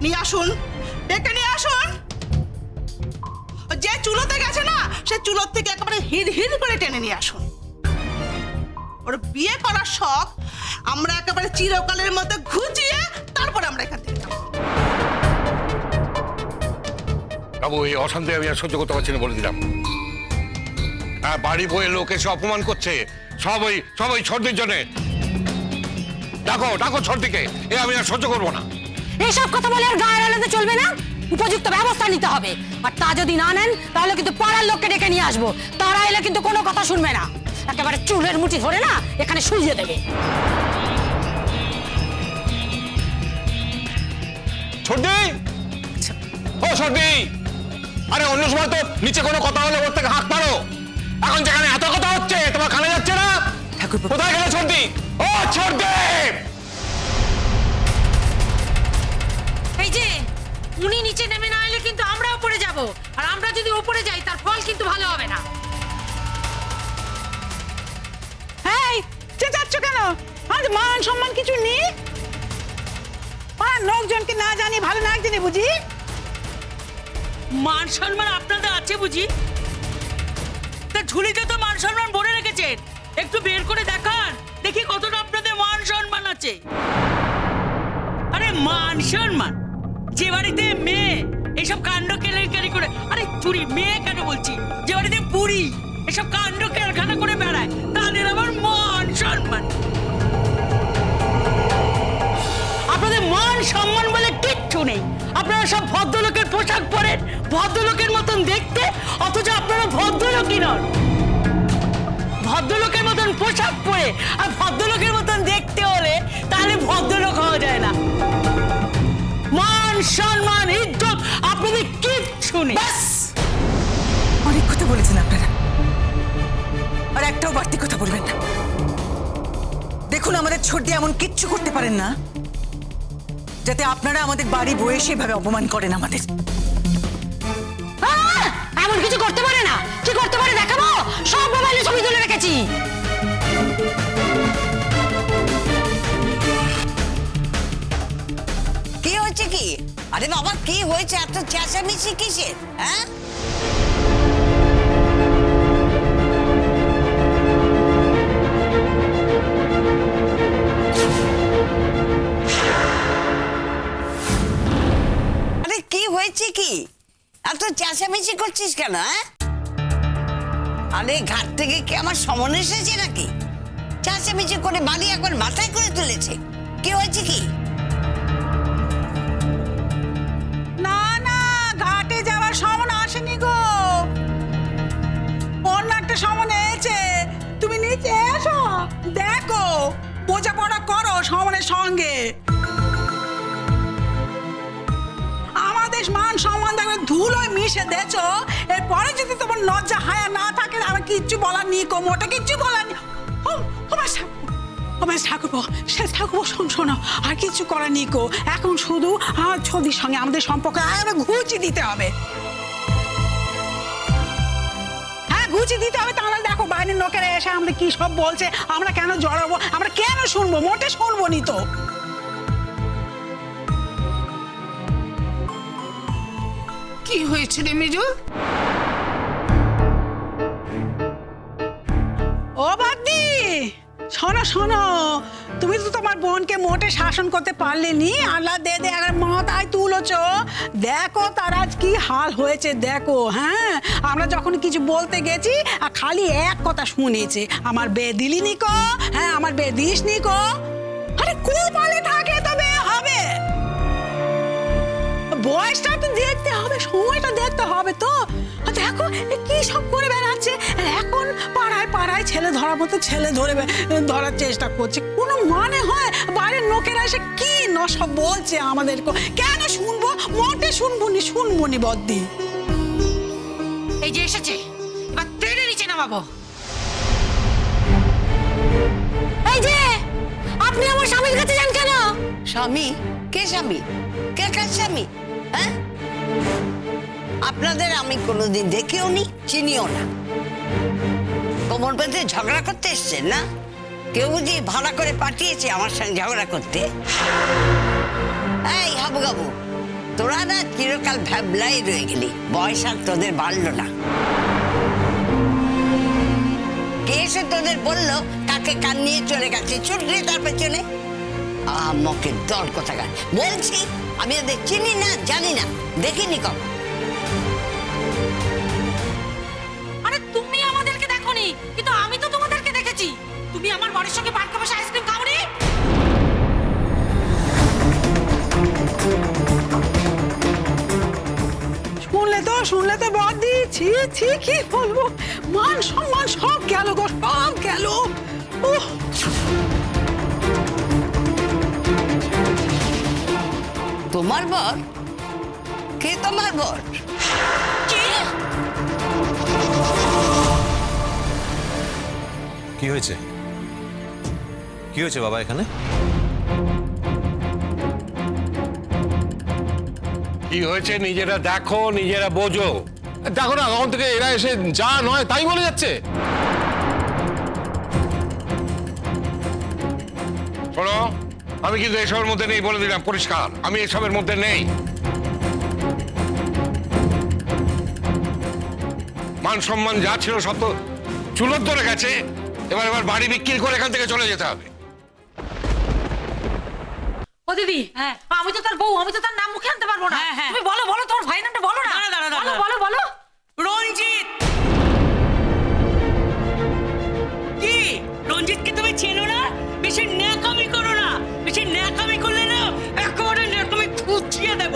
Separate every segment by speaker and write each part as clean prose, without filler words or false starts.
Speaker 1: নিয়ে আসুন, ডেকে নিয়ে আসুন। যে চুলোতে গেছে না, সে চুলোর থেকে একেবারে হির হির করে টেনে নিয়ে আসুন। ওর বিয়ে করার শখ আমরা একেবারে চিরকালের মতো ঘুচিয়ে তারপর আমরা এখান থেকে যাবো।
Speaker 2: বাবু, এই অশান্তি আমি আর সহ্য করতে পারছি না, বলে দিলাম। হ্যাঁ, বাড়ি বয়ে লোক এসে অপমান করছে, সব ওই ছর্দির জন্য। ডাকো ছর্দিকে, এ আমি আর সহ্য করবো না।
Speaker 3: এইসব কথা বলে আর গায়ে এলাতে চলবে না, উপযুক্ত ব্যবস্থা নিতে হবে। আর তা যদি না নেন তাহলে কিন্তু পাড়ার লোককে ডেকে নিয়ে আসবো, তারা এলে কিন্তু কোনো কথা শুনবে না, একেবারে চুলের মুঠি ধরে না এখানে শুইয়ে দেবে।
Speaker 2: ছর্দি, ও ছর্দি, আরে অন্য সময় তো নিচে কোনো কথা হলে ওর থেকে হাত মারো, এখন যেখানে এত কথা হচ্ছে তোমার কানে যাচ্ছে না? কোথায় গেলে ছর্দি? ও ছর্দি!
Speaker 3: এই যে উনি নিচে নেমে না এলে কিন্তু আমরা উপরে যাব, আর আমরা যদি উপরে যাই তার ফল কিন্তু ভালো হবে না।
Speaker 1: এই চেঁচাচ্ছ কেন? আজ মান সম্মান কিছু নেই? লোকজনকে না জানি ভালো না জানি বুঝি?
Speaker 4: মান সম্মান আপনাদের আছে বুঝি? তা ঝুলিতে তো মান সম্মান ভরে রেখেছেন, একটু বের করে দেখান দেখি কতটা আপনাদের মান সম্মান আছে। আরে মান সম্মান, যে বাড়িতে মেয়ে এইসব কাণ্ড কেলেঙ্কারি করে, আরে চুরি মেয়ে কেন বলছি, যে বাড়িতে বুড়ি এসব কাণ্ড কারখানা করে বেড়ায়, তাদের আবার মান সম্মান। আপনাদের মান সম্মান বলে কিচ্ছু নেই। আপনারা সব ভদ্রলোকের পোশাক পরেন, ভদ্রলোকের মতন দেখতে, অথচ আপনারা ভদ্রলোকই নন। ভদ্রলোকের মতন পোশাক পরে আর ভদ্রলোকের মতন দেখতে হলে তাহলে ভদ্রলোক হওয়া যায় না। মান সম্মান ইজ্জত আপনাদের কিচ্ছু নেই।
Speaker 5: ব্যাস, অনেক কথা বলেছেন আপনারা, আর একটাও বাড়তি কথা বলবেন না। দেখুন, আমাদের ছর্দি এমন কিচ্ছু করতে পারেন না যাতে আপনারা আমাদের বাড়ি বয়ে সেভাবে অপমান করেন আমাদের।
Speaker 3: এমন কিছু করতে পারে না, কি করতে পারে দেখাবো, সব মোবাইলে ছবি তুলে রেখেছি।
Speaker 6: কি হয়েছে কি? আরে বাবা, কি হয়েছে? এত চেঁচামেচি কিসের? হ্যাঁ, আরে কি হয়েছে কি? এত চেঁচামেচি করছিস কেন? হ্যাঁ, আরে ঘাট থেকে কি আমার সমন এসেছে নাকি? চেঁচামেচি করে বাড়ি একবার মাথায় করে তুলেছে। কি হয়েছে কি?
Speaker 1: না না, ঘাটে যাওয়ার সমন আসেনি গো, অন্য একটা সমন এসেছে। তুমি নিচে এসো, দেখো, বোঝাপড়া করো সমনের সঙ্গে। আমাদের মান সম্মান দেখবে ধুলোয় মিশে দেছো, এরপরে যদি তোমার লজ্জা হায়া না থাকে, আমি কিচ্ছু বলার নি কো, মোটা কিচ্ছু বলার নি। ঠাকুরপো, সে ঠাকুরপো, শোনো, আর কিছু করার নি কো। এখন শুধু আমার ছদির সঙ্গে আমাদের সম্পর্ক ঘুচি দিতে হবে। হ্যাঁ, ঘুচি দিতে হবে, তাহলে দেখো বাইরের লোকেরা এসে আমাদের কি সব বলছে, আমরা কেন জড়াবো, আমরা কেন শুনবো? মোটে শুনবো নি তো।
Speaker 7: কি হয়েছে রে মেজো?
Speaker 1: ও বাদি, শোনো শোনো, তুমি তো তোমার বোনকে মোটে শাসন করতে পারলে নি, আল্লাহ দে দে আবার মাথায় তুলেছ। দেখো তার আজ কি হাল হয়েছে, দেখো। হ্যাঁ, আমরা যখন কিছু বলতে গেছি আর খালি এক কথা শুনেছে, আমার বে দিলি নিকো, হ্যাঁ আমার বে দিস নিকো। আরে কোন পালে থাকে তবে হবে, বয়সটা তো দেখতে হবে, সময়টা দেখতে হবে তো। দেখো কি সব করে বেড়াচ্ছে, এখন পাড়ায় পাড়ায় ছেলে ধরার মতো ছেলে ধরার চেষ্টা করছে। কোনো মানে হয়? বাইরের লোকেরা এসে কি নসব বলছে আমাদেরকে, কেন শুনবো? মোটে শুনবো নি বদ্দি।
Speaker 3: এই যে এসেছে, এবার ট্রেনে নিচে নামাবো। এই যে আপনি আমার স্বামীর কাছে যান কেন?
Speaker 6: স্বামী? কে স্বামী? কে কার স্বামী? হ্যাঁ, আপনাদের আমি কোনোদিন দেখেও নি, চিনিও না। কোমর বেঁধে ঝগড়া করতে এসছেন না? কেউ বুঝি ভাড়া করে পাঠিয়েছে আমার সঙ্গে ঝগড়া করতে? এই হাবুগাবু, তোরা না চিরকাল ভ্যাবলাই রয়ে গেলি, বয়স আর তোদের বাড়লো না। কে এসে তোদের বললো কাকে কান নিয়ে চলে গেছে, ছুটলি তার পেছনে। আমাকে দল কোথাকার বলছি, আমি ওদের চিনি না, জানি না, দেখিনি কখন।
Speaker 3: আরে তুমি আমাদেরকে দেখোনি, কিন্তু আমি তো তোমাদেরকে দেখেছি। তুমি আমার বাড়ির সঙ্গে পার্কে বসে আইসক্রিম খাওনি?
Speaker 1: শুনলে তো বদি, ছি ছি, কি বলবো, মান সম্মান সব গেল গো, সব গেল। উহ,
Speaker 6: তোমার বর? কে তোমার বর?
Speaker 8: কি হয়েছে? কি হয়েছে বাবা এখানে?
Speaker 2: কি হয়েছে নিজেরা দেখো, নিজেরা বোঝো। দেখো না, তখন থেকে এরা এসে যা নয় তাই বলে যাচ্ছে। শোনো, আমি কিন্তু এসবের মধ্যে নেই, বলে দিলাম পরিষ্কার, আমি এসবের মধ্যে নেই। মান সম্মান যা ছিল সব তো চুলোর ধরে গেছে। এবার বাড়ি বিক্রি করে এখান থেকে চলে যেতে হবে।
Speaker 3: ও দিদি, আমি তো তার বউ, আমি তো তার নাম মুখে আনতে পারবো না। তুমি বলো বলো, তোমার ভাই নামটা বলো না। বলো বলো বলো।
Speaker 4: রঞ্জিত। কি রঞ্জিতকে তুমি চেনো না? বেশি ন্যাকামি করো না, বেশি ন্যাকামি করলে না একেবারে ন্যাকামি থুচিয়ে দেব।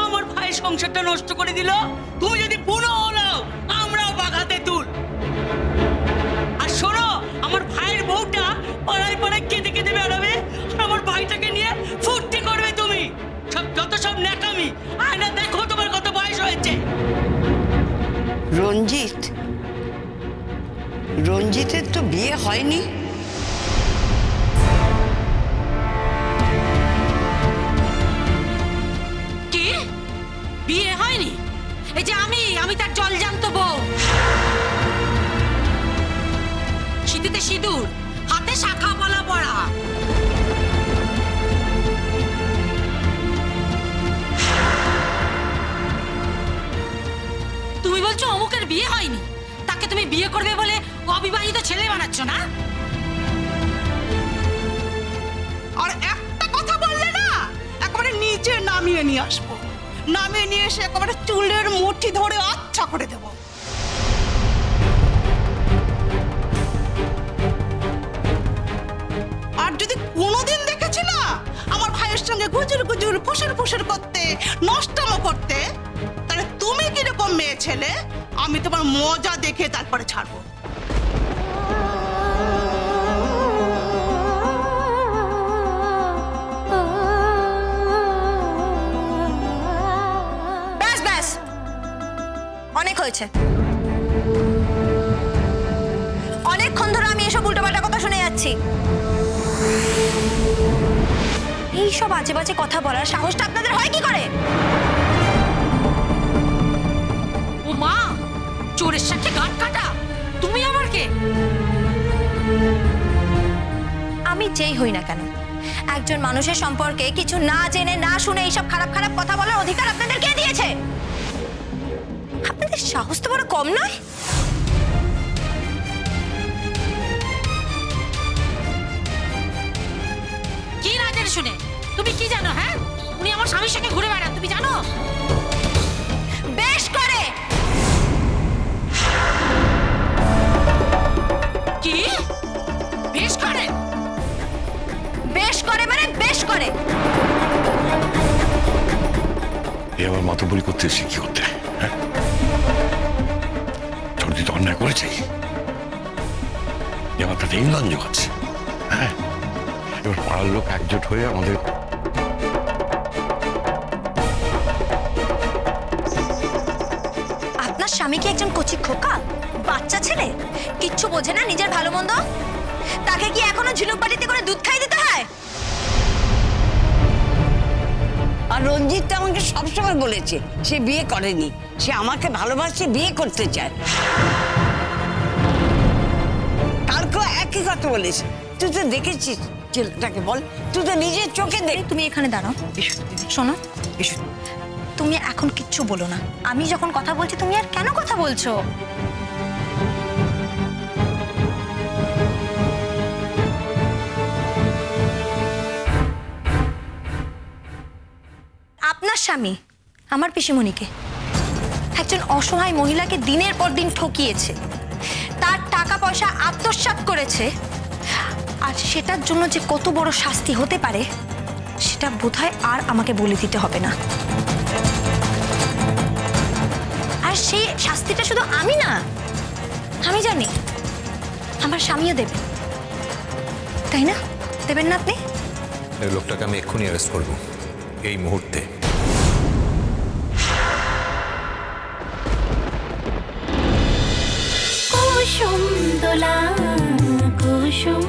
Speaker 4: আমার ভাইয়ের সংসারটা নষ্ট করে দিল। তুমি যদি বুনো হলাও, আমরাও বাগাতে তুল। আর শোনো, আমার ভাইয়ের বউটা পাড়ায় পাড়ায় কেঁদে কেঁদে বেড়াবে, আমার ভাইটাকে নিয়ে ফুর্তি করবে। তুমি সব যত সব ন্যাকামি, আয়না দেখো তোমার কত বয়স হয়েছে।
Speaker 6: রঞ্জিতের তো বিয়ে হয়নি।
Speaker 3: কি বিয়ে হয়নি? এই যে আমি তার জলজান্ত বউ। শীতেতে সিঁদুর, হাতে শাখা পলা পড়া। তুমি বলছো অমুকের বিয়ে হয়নি, তাকে তুমি বিয়ে করবে বলে অবিবাহিত ছেলে বানাচ্ছ না?
Speaker 9: আর একটা কথা বললে না, একেবারে নিচে নামিয়ে নিয়ে আসবো, নামিয়ে নিয়ে এসে একেবারে চুলের মুঠি ধরে আচ্ছা করে দেবো। আর যদি কোনোদিন দেখেছি না আমার ভাইয়ের সঙ্গে গুজুর গুজুর ফুসুর ফুসুর করতে, নষ্টম করতে, তাহলে তুমি কিরকম মেয়ে ছেলে আমি তোমার মজা দেখে তারপরে ছাড়বো।
Speaker 10: ব্যাস ব্যাস, অনেক হয়েছে। অনেকক্ষণ ধরে আমি এসব উল্টোপাল্টা কথা শুনে যাচ্ছি। এইসব আজে বাজে কথা বলার সাহসটা আপনাদের হয় কি করে?
Speaker 3: ও মা, চোরের সাথে গাঁট কাটা। তুমি আবার কে?
Speaker 10: আমি যেই হই না কেন, একজন মানুষের সম্পর্কে কিছু না জেনে না শুনে এইসব খারাপ খারাপ কথা বলার অধিকার আপনাদের কে দিয়েছে? আপনাদের সাহস তো বড় কম নয়।
Speaker 3: কি না জেনে শুনে? তুমি কি জানো? হ্যাঁ, উনি আমার স্বামীর সঙ্গে ঘুরে বেড়ান, তুমি জানো?
Speaker 10: বেশ করে।
Speaker 3: কি বেশ করে?
Speaker 10: বেশ করে মানে বেশ করে।
Speaker 2: এ আবার মাতব্বরি করতে এসে কি করতে? হ্যাঁ, ছর্দি তো অন্যায় করেছে, এবার তাতে ইন্ধন জোগাচ্ছে। হ্যাঁ, এবার পাড়ার লোক একজোট হয়ে আমাদের
Speaker 10: আপনার স্বামী কি একজন কচি খোকা, বাচ্চা ছেলে, কিচ্ছু বোঝে না নিজের ভালো মন্দ? তাকে কি এখনো ঝিনুক বাটিতে করে দুধ খাই দিতে হয়?
Speaker 6: আর রঞ্জিত তো আমাকে সবসময় বলেছে সে বিয়ে করেনি, সে আমাকে ভালোবাসে, বিয়ে করতে চায়। কালকেও একই কথা বলেছে, তুই তো দেখেছিস ছেলেটাকে, বল তুই তো নিজের চোখে দেখ।
Speaker 10: তুমি এখানে দাঁড়াও, শোনো, তুমি এখন কিচ্ছু বলো না। আমি যখন কথা বলছি তুমি আর কেন কথা বলছো? আপনার স্বামী আমার পিসিমণিকে, একজন অসহায় মহিলাকে দিনের পর দিন ঠকিয়েছে, তার টাকা পয়সা আত্মসাৎ করেছে, আর সেটার জন্য যে কত বড় শাস্তি হতে পারে সেটা বোধহয় আর আমাকে বলে দিতে হবে না। আর সেই শাস্তিটা শুধু আমি না, আমি জানি আমার স্বামীও দেবে, তাই না? দেবেন না আপনি?
Speaker 8: এই লোকটাকে আমি এক্ষুনি অ্যারেস্ট করবো, এই মুহূর্তে।
Speaker 11: কুসুম দোলা কুসুম